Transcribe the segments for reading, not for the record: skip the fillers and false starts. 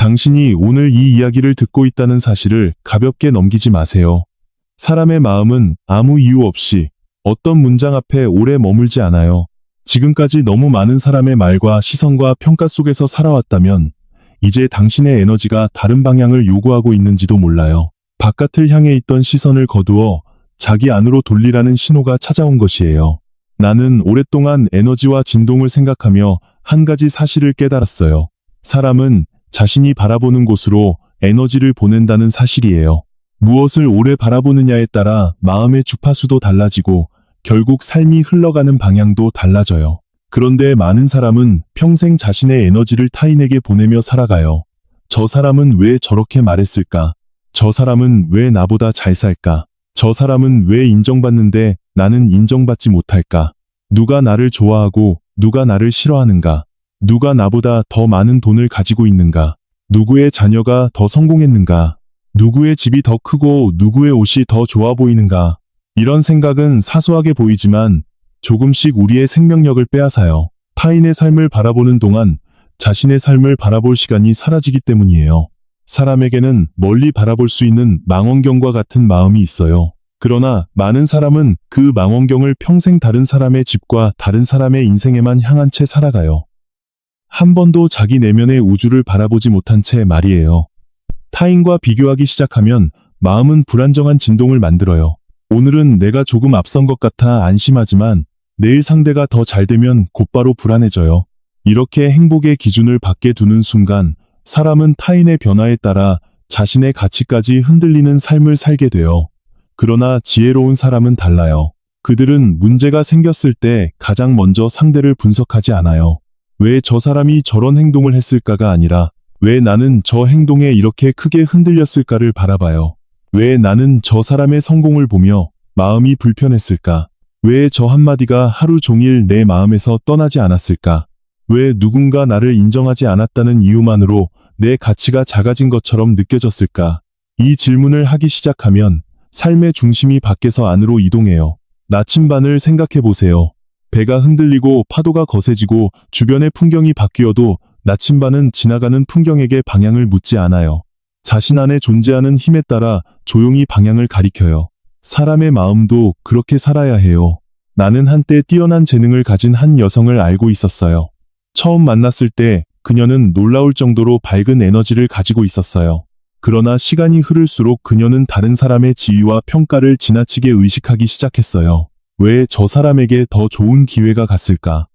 당신이 오늘 이 이야기를 듣고 있다는 사실을 가볍게 넘기지 마세요. 사람의 마음은 아무 이유 없이 어떤 문장 앞에 오래 머물지 않아요. 지금까지 너무 많은 사람의 말과 시선과 평가 속에서 살아왔다면 이제 당신의 에너지가 다른 방향을 요구하고 있는지도 몰라요. 바깥을 향해 있던 시선을 거두어 자기 안으로 돌리라는 신호가 찾아온 것이에요. 나는 오랫동안 에너지와 진동을 생각하며 한 가지 사실을 깨달았어요. 사람은 자신이 바라보는 곳으로 에너지를 보낸다는 사실이에요. 무엇을 오래 바라보느냐에 따라 마음의 주파수도 달라지고 결국 삶이 흘러가는 방향도 달라져요. 그런데 많은 사람은 평생 자신의 에너지를 타인에게 보내며 살아가요. 저 사람은 왜 저렇게 말했을까? 저 사람은 왜 나보다 잘 살까? 저 사람은 왜 인정받는데 나는 인정받지 못할까? 누가 나를 좋아하고 누가 나를 싫어하는가? 누가 나보다 더 많은 돈을 가지고 있는가? 누구의 자녀가 더 성공했는가? 누구의 집이 더 크고 누구의 옷이 더 좋아 보이는가? 이런 생각은 사소하게 보이지만 조금씩 우리의 생명력을 빼앗아요. 타인의 삶을 바라보는 동안 자신의 삶을 바라볼 시간이 사라지기 때문이에요. 사람에게는 멀리 바라볼 수 있는 망원경과 같은 마음이 있어요. 그러나 많은 사람은 그 망원경을 평생 다른 사람의 집과 다른 사람의 인생에만 향한 채 살아가요. 한 번도 자기 내면의 우주를 바라보지 못한 채 말이에요. 타인과 비교하기 시작하면 마음은 불안정한 진동을 만들어요. 오늘은 내가 조금 앞선 것 같아 안심하지만 내일 상대가 더 잘되면 곧바로 불안해져요. 이렇게 행복의 기준을 밖에 두는 순간 사람은 타인의 변화에 따라 자신의 가치까지 흔들리는 삶을 살게 돼요. 그러나 지혜로운 사람은 달라요. 그들은 문제가 생겼을 때 가장 먼저 상대를 분석하지 않아요. 왜 저 사람이 저런 행동을 했을까가 아니라 왜 나는 저 행동에 이렇게 크게 흔들렸을까를 바라봐요. 왜 나는 저 사람의 성공을 보며 마음이 불편했을까? 왜 저 한마디가 하루 종일 내 마음에서 떠나지 않았을까? 왜 누군가 나를 인정하지 않았다는 이유만으로 내 가치가 작아진 것처럼 느껴졌을까? 이 질문을 하기 시작하면 삶의 중심이 밖에서 안으로 이동해요. 나침반을 생각해 보세요. 배가 흔들리고 파도가 거세지고 주변의 풍경이 바뀌어도 나침반은 지나가는 풍경에게 방향을 묻지 않아요. 자신 안에 존재하는 힘에 따라 조용히 방향을 가리켜요. 사람의 마음도 그렇게 살아야 해요. 나는 한때 뛰어난 재능을 가진 한 여성을 알고 있었어요. 처음 만났을 때 그녀는 놀라울 정도로 밝은 에너지를 가지고 있었어요. 그러나 시간이 흐를수록 그녀는 다른 사람의 지위와 평가를 지나치게 의식하기 시작했어요. 왜 저 사람에게 더 좋은 기회가 갔을까?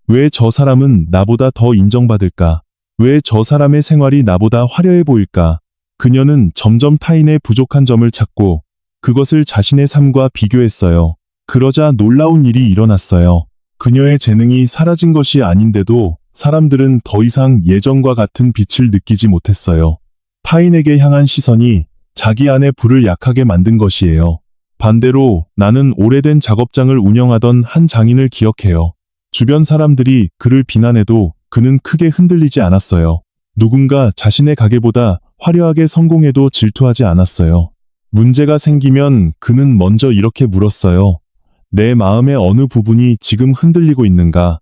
왜 저 사람은 나보다 더 인정받을까? 왜 저 사람의 생활이 나보다 화려해 보일까? 그녀는 점점 타인의 부족한 점을 찾고 그것을 자신의 삶과 비교했어요. 그러자 놀라운 일이 일어났어요. 그녀의 재능이 사라진 것이 아닌데도 사람들은 더 이상 예전과 같은 빛을 느끼지 못했어요. 타인에게 향한 시선이 자기 안의 불을 약하게 만든 것이에요. 반대로 나는 오래된 작업장을 운영하던 한 장인을 기억해요. 주변 사람들이 그를 비난해도 그는 크게 흔들리지 않았어요. 누군가 자신의 가게보다 화려하게 성공해도 질투하지 않았어요. 문제가 생기면 그는 먼저 이렇게 물었어요. 내 마음의 어느 부분이 지금 흔들리고 있는가?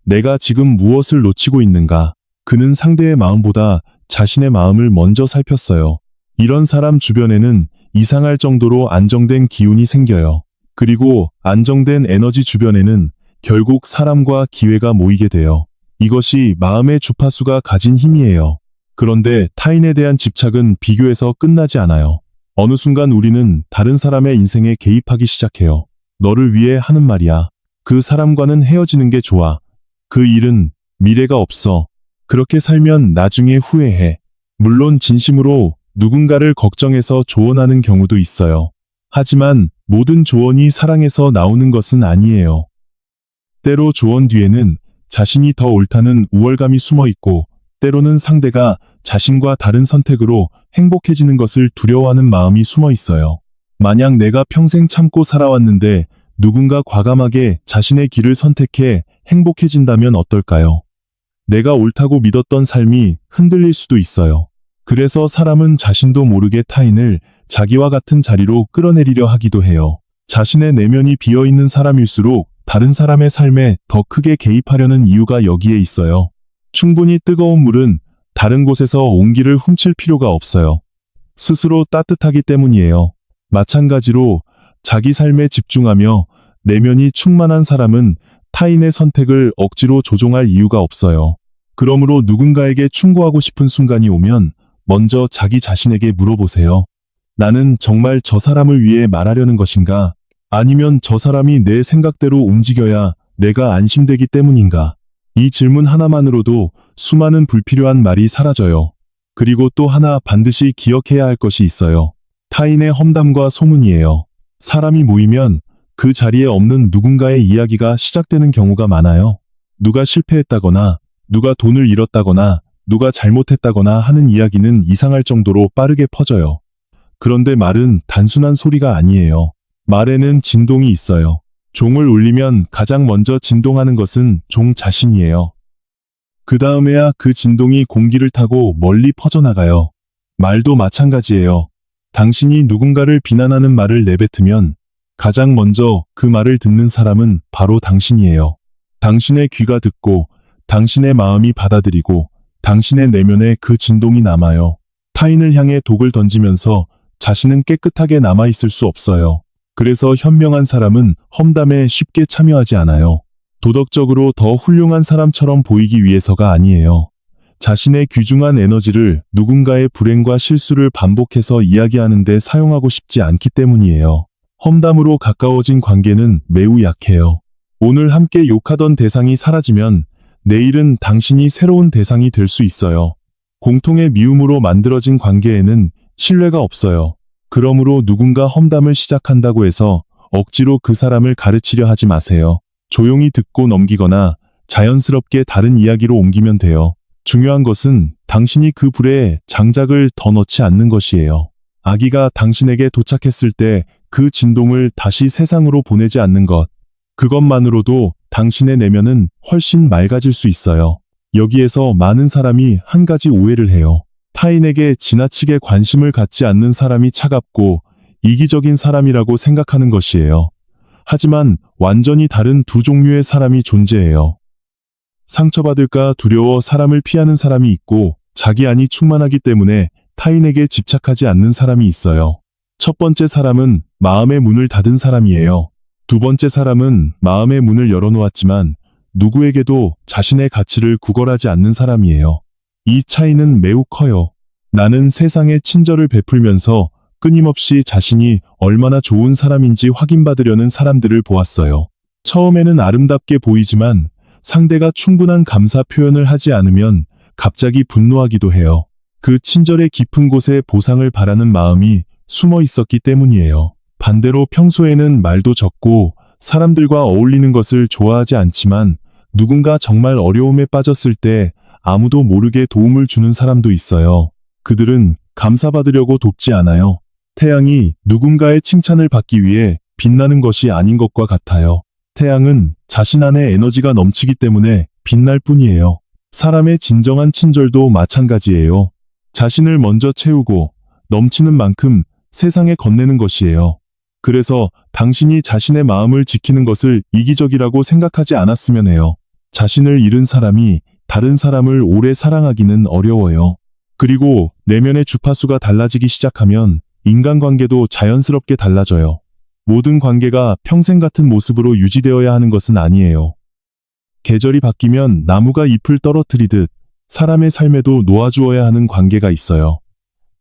내가 지금 무엇을 놓치고 있는가? 그는 상대의 마음보다 자신의 마음을 먼저 살폈어요. 이런 사람 주변에는 이상할 정도로 안정된 기운이 생겨요. 그리고 안정된 에너지 주변에는 결국 사람과 기회가 모이게 돼요. 이것이 마음의 주파수가 가진 힘이에요. 그런데 타인에 대한 집착은 비교에서 끝나지 않아요. 어느 순간 우리는 다른 사람의 인생에 개입하기 시작해요. 너를 위해 하는 말이야. 그 사람과는 헤어지는 게 좋아. 그 일은 미래가 없어. 그렇게 살면 나중에 후회해. 물론 진심으로 누군가를 걱정해서 조언하는 경우도 있어요. 하지만 모든 조언이 사랑에서 나오는 것은 아니에요. 때로 조언 뒤에는 자신이 더 옳다는 우월감이 숨어 있고, 때로는 상대가 자신과 다른 선택으로 행복해지는 것을 두려워하는 마음이 숨어 있어요. 만약 내가 평생 참고 살아왔는데 누군가 과감하게 자신의 길을 선택해 행복해진다면 어떨까요? 내가 옳다고 믿었던 삶이 흔들릴 수도 있어요. 그래서 사람은 자신도 모르게 타인을 자기와 같은 자리로 끌어내리려 하기도 해요. 자신의 내면이 비어있는 사람일수록 다른 사람의 삶에 더 크게 개입하려는 이유가 여기에 있어요. 충분히 뜨거운 물은 다른 곳에서 온기를 훔칠 필요가 없어요. 스스로 따뜻하기 때문이에요. 마찬가지로 자기 삶에 집중하며 내면이 충만한 사람은 타인의 선택을 억지로 조종할 이유가 없어요. 그러므로 누군가에게 충고하고 싶은 순간이 오면 먼저 자기 자신에게 물어보세요. 나는 정말 저 사람을 위해 말하려는 것인가? 아니면 저 사람이 내 생각대로 움직여야 내가 안심되기 때문인가? 이 질문 하나만으로도 수많은 불필요한 말이 사라져요. 그리고 또 하나 반드시 기억해야 할 것이 있어요. 타인의 험담과 소문이에요. 사람이 모이면 그 자리에 없는 누군가의 이야기가 시작되는 경우가 많아요. 누가 실패했다거나, 누가 돈을 잃었다거나, 누가 잘못했다거나 하는 이야기는 이상할 정도로 빠르게 퍼져요. 그런데 말은 단순한 소리가 아니에요. 말에는 진동이 있어요. 종을 울리면 가장 먼저 진동하는 것은 종 자신이에요. 그 다음에야 그 진동이 공기를 타고 멀리 퍼져나가요. 말도 마찬가지예요. 당신이 누군가를 비난하는 말을 내뱉으면 가장 먼저 그 말을 듣는 사람은 바로 당신이에요. 당신의 귀가 듣고 당신의 마음이 받아들이고 당신의 내면에 그 진동이 남아요. 타인을 향해 독을 던지면서 자신은 깨끗하게 남아있을 수 없어요. 그래서 현명한 사람은 험담에 쉽게 참여하지 않아요. 도덕적으로 더 훌륭한 사람처럼 보이기 위해서가 아니에요. 자신의 귀중한 에너지를 누군가의 불행과 실수를 반복해서 이야기하는 데 사용하고 싶지 않기 때문이에요. 험담으로 가까워진 관계는 매우 약해요. 오늘 함께 욕하던 대상이 사라지면 내일은 당신이 새로운 대상이 될 수 있어요. 공통의 미움으로 만들어진 관계에는 신뢰가 없어요. 그러므로 누군가 험담을 시작한다고 해서 억지로 그 사람을 가르치려 하지 마세요. 조용히 듣고 넘기거나 자연스럽게 다른 이야기로 옮기면 돼요. 중요한 것은 당신이 그 불에 장작을 더 넣지 않는 것이에요. 아기가 당신에게 도착했을 때 그 진동을 다시 세상으로 보내지 않는 것. 그것만으로도 당신의 내면은 훨씬 맑아질 수 있어요. 여기에서 많은 사람이 한 가지 오해를 해요. 타인에게 지나치게 관심을 갖지 않는 사람이 차갑고 이기적인 사람이라고 생각하는 것이에요. 하지만 완전히 다른 두 종류의 사람이 존재해요. 상처받을까 두려워 사람을 피하는 사람이 있고 자기 안이 충만하기 때문에 타인에게 집착하지 않는 사람이 있어요. 첫 번째 사람은 마음의 문을 닫은 사람이에요. 두 번째 사람은 마음의 문을 열어놓았지만 누구에게도 자신의 가치를 구걸하지 않는 사람이에요. 이 차이는 매우 커요. 나는 세상에 친절을 베풀면서 끊임없이 자신이 얼마나 좋은 사람인지 확인받으려는 사람들을 보았어요. 처음에는 아름답게 보이지만 상대가 충분한 감사 표현을 하지 않으면 갑자기 분노하기도 해요. 그 친절의 깊은 곳에 보상을 바라는 마음이 숨어 있었기 때문이에요. 반대로 평소에는 말도 적고 사람들과 어울리는 것을 좋아하지 않지만 누군가 정말 어려움에 빠졌을 때 아무도 모르게 도움을 주는 사람도 있어요. 그들은 감사받으려고 돕지 않아요. 태양이 누군가의 칭찬을 받기 위해 빛나는 것이 아닌 것과 같아요. 태양은 자신 안에 에너지가 넘치기 때문에 빛날 뿐이에요. 사람의 진정한 친절도 마찬가지예요. 자신을 먼저 채우고 넘치는 만큼 세상에 건네는 것이에요. 그래서 당신이 자신의 마음을 지키는 것을 이기적이라고 생각하지 않았으면 해요. 자신을 잃은 사람이 다른 사람을 오래 사랑하기는 어려워요. 그리고 내면의 주파수가 달라지기 시작하면 인간관계도 자연스럽게 달라져요. 모든 관계가 평생 같은 모습으로 유지되어야 하는 것은 아니에요. 계절이 바뀌면 나무가 잎을 떨어뜨리듯 사람의 삶에도 놓아주어야 하는 관계가 있어요.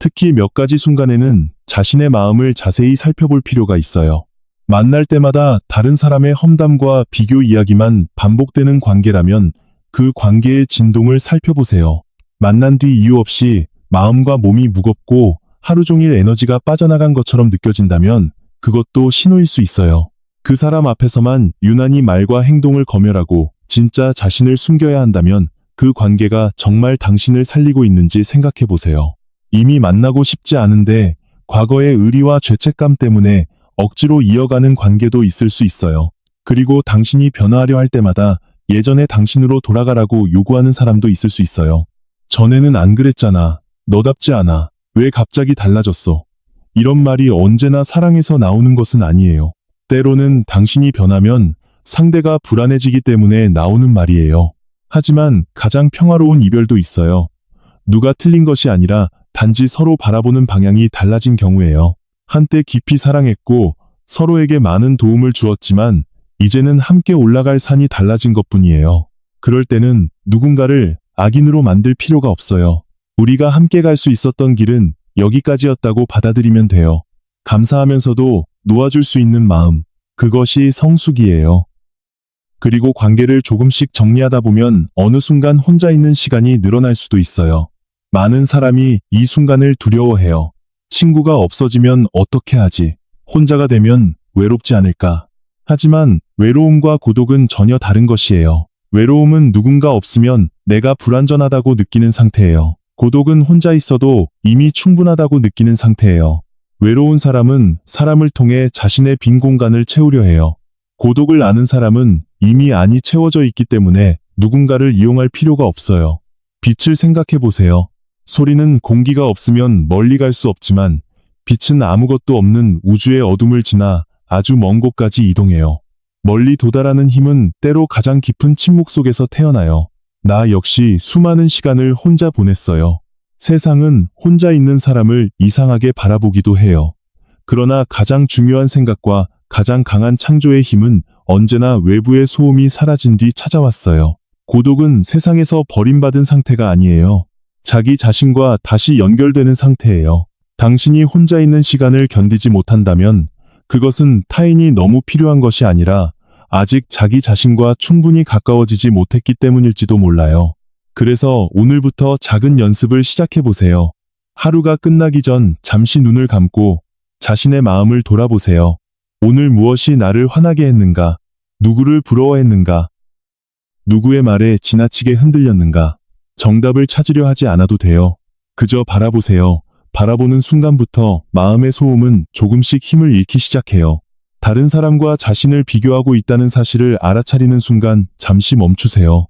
특히 몇 가지 순간에는 자신의 마음을 자세히 살펴볼 필요가 있어요. 만날 때마다 다른 사람의 험담과 비교 이야기만 반복되는 관계라면 그 관계의 진동을 살펴보세요. 만난 뒤 이유 없이 마음과 몸이 무겁고 하루 종일 에너지가 빠져나간 것처럼 느껴진다면 그것도 신호일 수 있어요. 그 사람 앞에서만 유난히 말과 행동을 검열하고 진짜 자신을 숨겨야 한다면 그 관계가 정말 당신을 살리고 있는지 생각해 보세요. 이미 만나고 싶지 않은데 과거의 의리와 죄책감 때문에 억지로 이어가는 관계도 있을 수 있어요. 그리고 당신이 변화하려 할 때마다 예전의 당신으로 돌아가라고 요구하는 사람도 있을 수 있어요. 전에는 안 그랬잖아. 너답지 않아. 왜 갑자기 달라졌어? 이런 말이 언제나 사랑에서 나오는 것은 아니에요. 때로는 당신이 변하면 상대가 불안해지기 때문에 나오는 말이에요. 하지만 가장 평화로운 이별도 있어요. 누가 틀린 것이 아니라 단지 서로 바라보는 방향이 달라진 경우예요. 한때 깊이 사랑했고 서로에게 많은 도움을 주었지만 이제는 함께 올라갈 산이 달라진 것뿐이에요. 그럴 때는 누군가를 악인으로 만들 필요가 없어요. 우리가 함께 갈 수 있었던 길은 여기까지였다고 받아들이면 돼요. 감사하면서도 놓아줄 수 있는 마음, 그것이 성숙이에요. 그리고 관계를 조금씩 정리하다 보면 어느 순간 혼자 있는 시간이 늘어날 수도 있어요. 많은 사람이 이 순간을 두려워해요. 친구가 없어지면 어떻게 하지? 혼자가 되면 외롭지 않을까? 하지만 외로움과 고독은 전혀 다른 것이에요. 외로움은 누군가 없으면 내가 불완전하다고 느끼는 상태예요. 고독은 혼자 있어도 이미 충분하다고 느끼는 상태예요. 외로운 사람은 사람을 통해 자신의 빈 공간을 채우려 해요. 고독을 아는 사람은 이미 안이 채워져 있기 때문에 누군가를 이용할 필요가 없어요. 빛을 생각해 보세요. 소리는 공기가 없으면 멀리 갈 수 없지만 빛은 아무것도 없는 우주의 어둠을 지나 아주 먼 곳까지 이동해요. 멀리 도달하는 힘은 때로 가장 깊은 침묵 속에서 태어나요. 나 역시 수많은 시간을 혼자 보냈어요. 세상은 혼자 있는 사람을 이상하게 바라보기도 해요. 그러나 가장 중요한 생각과 가장 강한 창조의 힘은 언제나 외부의 소음이 사라진 뒤 찾아왔어요. 고독은 세상에서 버림받은 상태가 아니에요. 자기 자신과 다시 연결되는 상태예요. 당신이 혼자 있는 시간을 견디지 못한다면 그것은 타인이 너무 필요한 것이 아니라 아직 자기 자신과 충분히 가까워지지 못했기 때문일지도 몰라요. 그래서 오늘부터 작은 연습을 시작해 보세요. 하루가 끝나기 전 잠시 눈을 감고 자신의 마음을 돌아보세요. 오늘 무엇이 나를 화나게 했는가? 누구를 부러워했는가? 누구의 말에 지나치게 흔들렸는가? 정답을 찾으려 하지 않아도 돼요. 그저 바라보세요. 바라보는 순간부터 마음의 소음은 조금씩 힘을 잃기 시작해요. 다른 사람과 자신을 비교하고 있다는 사실을 알아차리는 순간 잠시 멈추세요.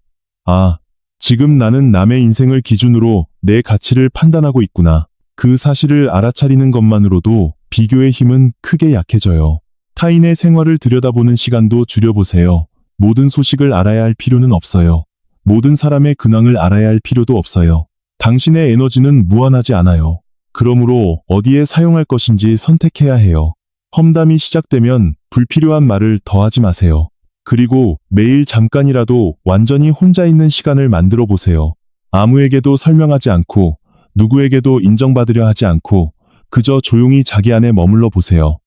아, 지금 나는 남의 인생을 기준으로 내 가치를 판단하고 있구나. 그 사실을 알아차리는 것만으로도 비교의 힘은 크게 약해져요. 타인의 생활을 들여다보는 시간도 줄여보세요. 모든 소식을 알아야 할 필요는 없어요. 모든 사람의 근황을 알아야 할 필요도 없어요. 당신의 에너지는 무한하지 않아요. 그러므로 어디에 사용할 것인지 선택해야 해요. 험담이 시작되면 불필요한 말을 더하지 마세요. 그리고 매일 잠깐이라도 완전히 혼자 있는 시간을 만들어 보세요. 아무에게도 설명하지 않고 누구에게도 인정받으려 하지 않고 그저 조용히 자기 안에 머물러 보세요.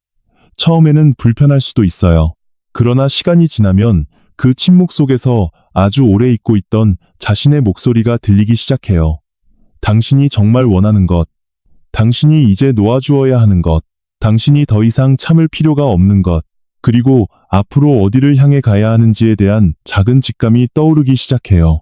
처음에는 불편할 수도 있어요. 그러나 시간이 지나면 그 침묵 속에서 아주 오래 잊고 있던 자신의 목소리가 들리기 시작해요. 당신이 정말 원하는 것, 당신이 이제 놓아주어야 하는 것, 당신이 더 이상 참을 필요가 없는 것, 그리고 앞으로 어디를 향해 가야 하는지에 대한 작은 직감이 떠오르기 시작해요.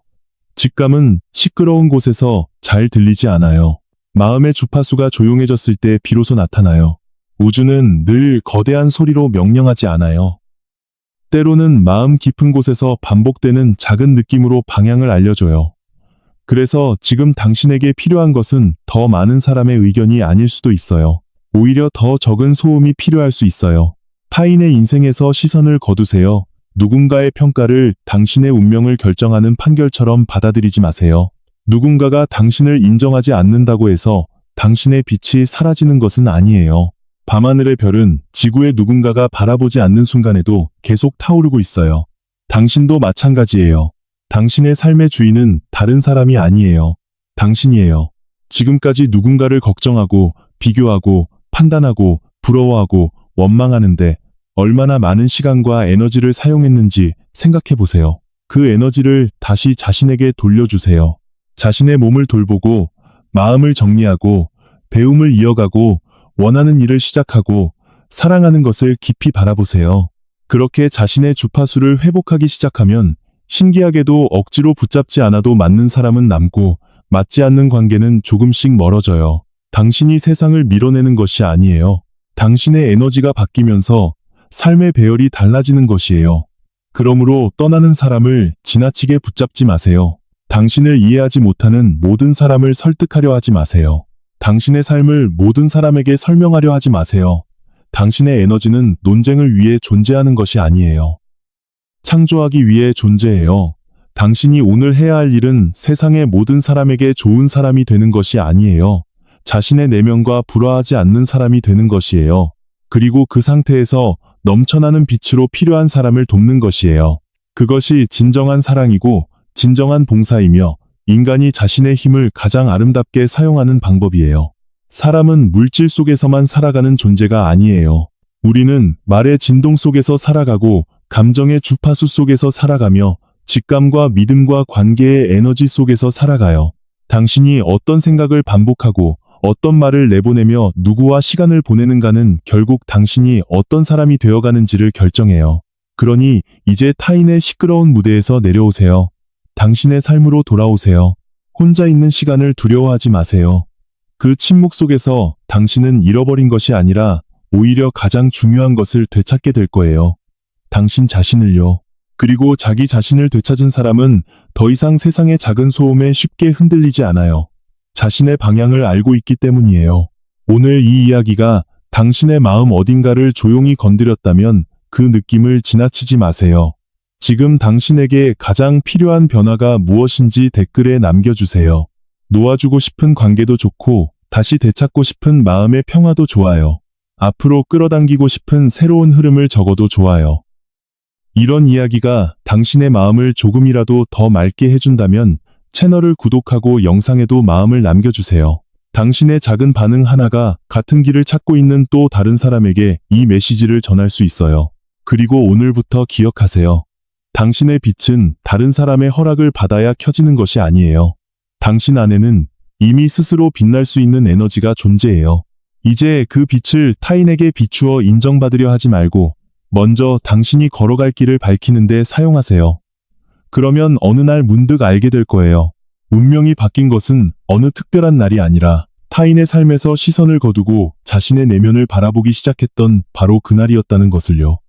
직감은 시끄러운 곳에서 잘 들리지 않아요. 마음의 주파수가 조용해졌을 때 비로소 나타나요. 우주는 늘 거대한 소리로 명령하지 않아요. 때로는 마음 깊은 곳에서 반복되는 작은 느낌으로 방향을 알려줘요. 그래서 지금 당신에게 필요한 것은 더 많은 사람의 의견이 아닐 수도 있어요. 오히려 더 적은 소음이 필요할 수 있어요. 타인의 인생에서 시선을 거두세요. 누군가의 평가를 당신의 운명을 결정하는 판결처럼 받아들이지 마세요. 누군가가 당신을 인정하지 않는다고 해서 당신의 빛이 사라지는 것은 아니에요. 밤하늘의 별은 지구의 누군가가 바라보지 않는 순간에도 계속 타오르고 있어요. 당신도 마찬가지예요. 당신의 삶의 주인은 다른 사람이 아니에요. 당신이에요. 지금까지 누군가를 걱정하고 비교하고 판단하고 부러워하고 원망하는데 얼마나 많은 시간과 에너지를 사용했는지 생각해 보세요. 그 에너지를 다시 자신에게 돌려주세요. 자신의 몸을 돌보고 마음을 정리하고 배움을 이어가고 원하는 일을 시작하고 사랑하는 것을 깊이 바라보세요. 그렇게 자신의 주파수를 회복하기 시작하면 신기하게도 억지로 붙잡지 않아도 맞는 사람은 남고 맞지 않는 관계는 조금씩 멀어져요. 당신이 세상을 밀어내는 것이 아니에요. 당신의 에너지가 바뀌면서 삶의 배열이 달라지는 것이에요. 그러므로 떠나는 사람을 지나치게 붙잡지 마세요. 당신을 이해하지 못하는 모든 사람을 설득하려 하지 마세요. 당신의 삶을 모든 사람에게 설명하려 하지 마세요. 당신의 에너지는 논쟁을 위해 존재하는 것이 아니에요. 창조하기 위해 존재해요. 당신이 오늘 해야 할 일은 세상의 모든 사람에게 좋은 사람이 되는 것이 아니에요. 자신의 내면과 불화하지 않는 사람이 되는 것이에요. 그리고 그 상태에서 넘쳐나는 빛으로 필요한 사람을 돕는 것이에요. 그것이 진정한 사랑이고 진정한 봉사이며 인간이 자신의 힘을 가장 아름답게 사용하는 방법이에요. 사람은 물질 속에서만 살아가는 존재가 아니에요. 우리는 말의 진동 속에서 살아가고 감정의 주파수 속에서 살아가며 직감과 믿음과 관계의 에너지 속에서 살아가요. 당신이 어떤 생각을 반복하고 어떤 말을 내보내며 누구와 시간을 보내는가는 결국 당신이 어떤 사람이 되어가는지를 결정해요. 그러니 이제 타인의 시끄러운 무대에서 내려오세요. 당신의 삶으로 돌아오세요. 혼자 있는 시간을 두려워하지 마세요. 그 침묵 속에서 당신은 잃어버린 것이 아니라 오히려 가장 중요한 것을 되찾게 될 거예요. 당신 자신을요. 그리고 자기 자신을 되찾은 사람은 더 이상 세상의 작은 소음에 쉽게 흔들리지 않아요. 자신의 방향을 알고 있기 때문이에요. 오늘 이 이야기가 당신의 마음 어딘가를 조용히 건드렸다면 그 느낌을 지나치지 마세요. 지금 당신에게 가장 필요한 변화가 무엇인지 댓글에 남겨주세요. 놓아주고 싶은 관계도 좋고 다시 되찾고 싶은 마음의 평화도 좋아요. 앞으로 끌어당기고 싶은 새로운 흐름을 적어도 좋아요. 이런 이야기가 당신의 마음을 조금이라도 더 맑게 해준다면 채널을 구독하고 영상에도 마음을 남겨주세요. 당신의 작은 반응 하나가 같은 길을 찾고 있는 또 다른 사람에게 이 메시지를 전할 수 있어요. 그리고 오늘부터 기억하세요. 당신의 빛은 다른 사람의 허락을 받아야 켜지는 것이 아니에요. 당신 안에는 이미 스스로 빛날 수 있는 에너지가 존재해요. 이제 그 빛을 타인에게 비추어 인정받으려 하지 말고 먼저 당신이 걸어갈 길을 밝히는 데 사용하세요. 그러면 어느 날 문득 알게 될 거예요. 운명이 바뀐 것은 어느 특별한 날이 아니라 타인의 삶에서 시선을 거두고 자신의 내면을 바라보기 시작했던 바로 그날이었다는 것을요.